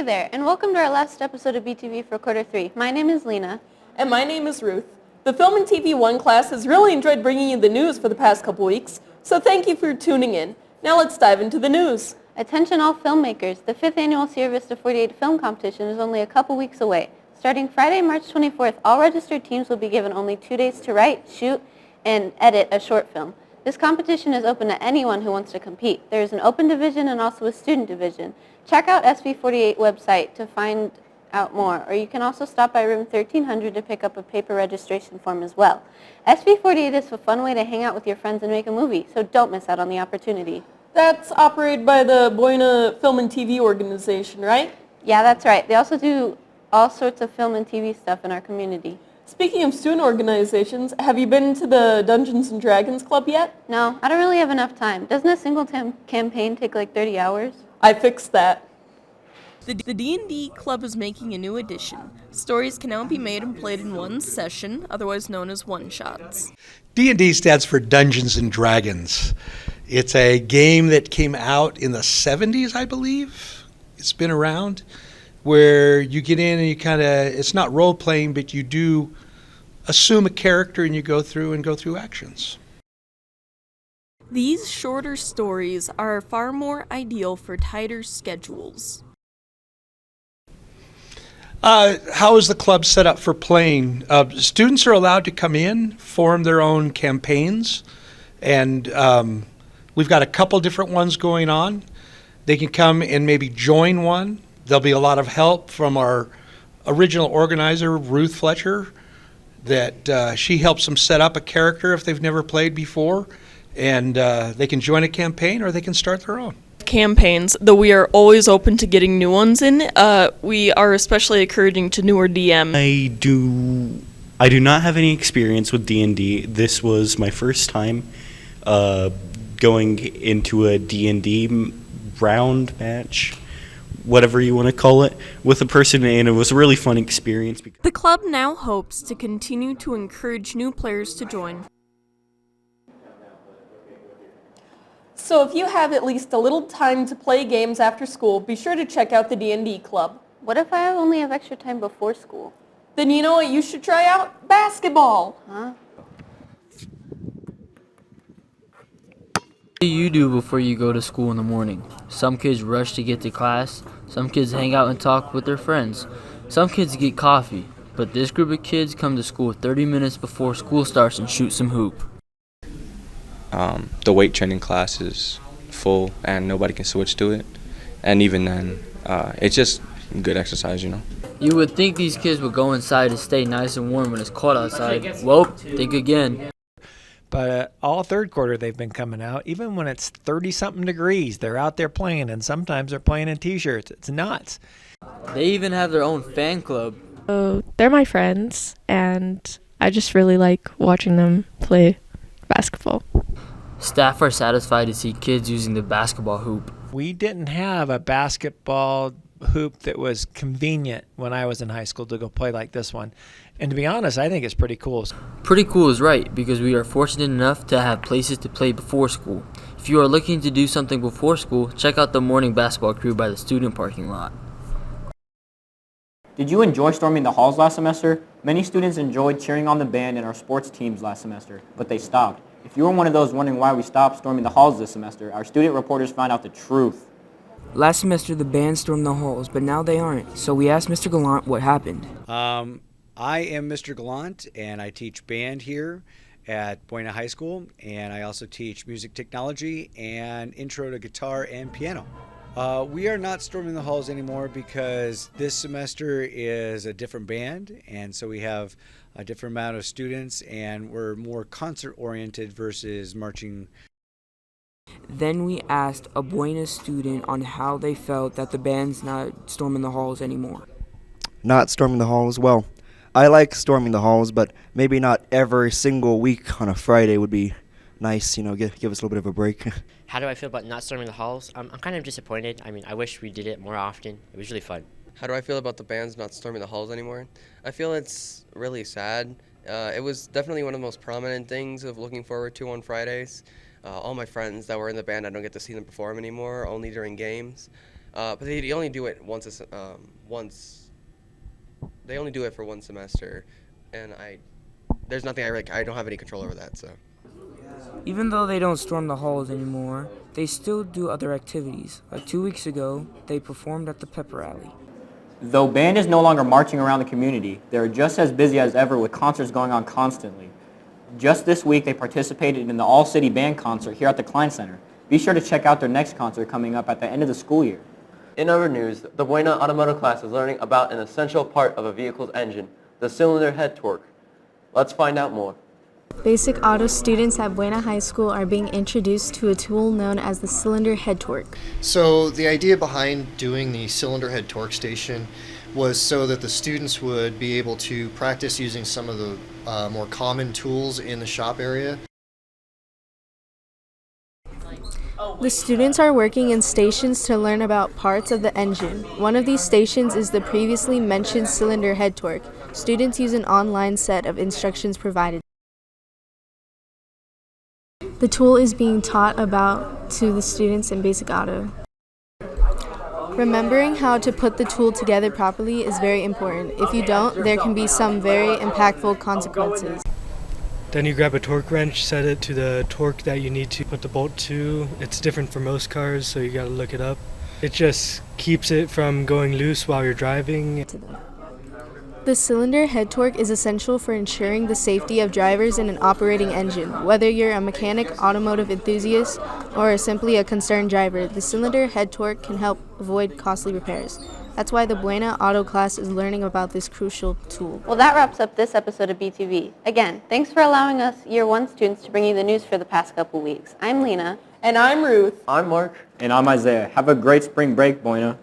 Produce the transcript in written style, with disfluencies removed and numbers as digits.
Hey there, and welcome to our last episode of BTV for Quarter 3. My name is Lena. And my name is Ruth. The Film and TV 1 class has really enjoyed bringing you the news for the past couple weeks, so thank you for tuning in. Now let's dive into the news. Attention all filmmakers, the 5th annual Sierra Vista 48 film competition is only a couple weeks away. Starting Friday, March 24th, all registered teams will be given only 2 days to write, shoot, and edit a short film. This competition is open to anyone who wants to compete. There is an open division and also a student division. Check out SV48 website to find out more, or you can also stop by room 1300 to pick up a paper registration form as well. SV48 is a fun way to hang out with your friends and make a movie, so don't miss out on the opportunity. That's operated by the Buena Film and TV organization, right? Yeah, that's right. They also do all sorts of film and TV stuff in our community. Speaking of student organizations, have you been to the Dungeons & Dragons Club yet? No, I don't really have enough time. Doesn't a single campaign take like 30 hours? I fixed that. The D&D Club is making a new edition. Stories can now be made and played in one session, otherwise known as one-shots. D&D stands for Dungeons & Dragons. It's a game that came out in the 70s, I believe. It's been around, where you get in and you it's not role-playing, but you do assume a character and you go through actions. These shorter stories are far more ideal for tighter schedules. How is the club set up for playing? Students are allowed to come in, form their own campaigns, and we've got a couple different ones going on. They can come and maybe join one. There'll be a lot of help from our original organizer, Ruth Fletcher, that she helps them set up a character if they've never played before, and they can join a campaign or they can start their own. Campaigns, though we are always open to getting new ones in, we are especially encouraging to newer DM. I do not have any experience with D&D. This was my first time going into a D&D round match, whatever you want to call it, with a person, and it was a really fun experience. The club now hopes to continue to encourage new players to join. So if you have at least a little time to play games after school, be sure to check out the D&D Club. What if I only have extra time before school? Then you know what you should try out? Basketball! Huh? What do you do before you go to school in the morning? Some kids rush to get to class. Some kids hang out and talk with their friends. Some kids get coffee. But this group of kids come to school 30 minutes before school starts and shoot some hoop. The weight training class is full and nobody can switch to it. And even then, it's just good exercise, you know. You would think these kids would go inside to stay nice and warm when it's cold outside. Well, think again. But all third quarter they've been coming out. Even when it's 30-something degrees, they're out there playing, and sometimes they're playing in T-shirts. It's nuts. They even have their own fan club. So they're my friends, and I just really like watching them play basketball. Staff are satisfied to see kids using the basketball hoop. We didn't have a basketball hoop that was convenient when I was in high school to go play like this one. And to be honest, I think it's pretty cool. Pretty cool is right, because we are fortunate enough to have places to play before school. If you are looking to do something before school, check out the morning basketball crew by the student parking lot. Did you enjoy storming the halls last semester? Many students enjoyed cheering on the band and our sports teams last semester, but they stopped. If you were one of those wondering why we stopped storming the halls this semester, our student reporters found out the truth. Last semester the band stormed the halls, but now they aren't, so we asked Mr. Gallant what happened. I am Mr. Gallant, and I teach band here at Buena High School, and I also teach music technology and intro to guitar and piano. We are not storming the halls anymore because this semester is a different band, and so we have a different amount of students, and we're more concert-oriented versus marching. Then we asked a Buena student on how they felt that the band's not storming the halls anymore. Not storming the halls? Well, I like storming the halls, but maybe not every single week on a Friday would be nice, you know, give us a little bit of a break. How do I feel about not storming the halls? I'm kind of disappointed. I mean, I wish we did it more often. It was really fun. How do I feel about the bands not storming the halls anymore? I feel it's really sad. It was definitely one of the most prominent things of looking forward to on Fridays. All my friends that were in the band, I don't get to see them perform anymore, only during games. but they only do it once. They only do it for one semester, and there's nothing I don't have any control over that. So. Even though they don't storm the halls anymore, they still do other activities. Like 2 weeks ago, they performed at the pep rally. Though band is no longer marching around the community, they are just as busy as ever with concerts going on constantly. Just this week, they participated in the all-city band concert here at the Klein Center. Be sure to check out their next concert coming up at the end of the school year. In other news, the Buena Automotive class is learning about an essential part of a vehicle's engine, the cylinder head torque. Let's find out more. Basic auto students at Buena High School are being introduced to a tool known as the cylinder head torque. So the idea behind doing the cylinder head torque station was so that the students would be able to practice using some of the more common tools in the shop area. The students are working in stations to learn about parts of the engine. One of these stations is the previously mentioned cylinder head torque. Students use an online set of instructions provided. The tool is being taught about to the students in Basic Auto. Remembering how to put the tool together properly is very important. If you don't, there can be some very impactful consequences. Then you grab a torque wrench, set it to the torque that you need to put the bolt to. It's different for most cars, so you gotta look it up. It just keeps it from going loose while you're driving. The cylinder head torque is essential for ensuring the safety of drivers in an operating engine. Whether you're a mechanic, automotive enthusiast, or simply a concerned driver, the cylinder head torque can help avoid costly repairs. That's why the Buena Auto class is learning about this crucial tool. Well, that wraps up this episode of BTV. Again, thanks for allowing us, Year 1 students, to bring you the news for the past couple weeks. I'm Lena. And I'm Ruth. I'm Mark. And I'm Isaiah. Have a great spring break, Buena.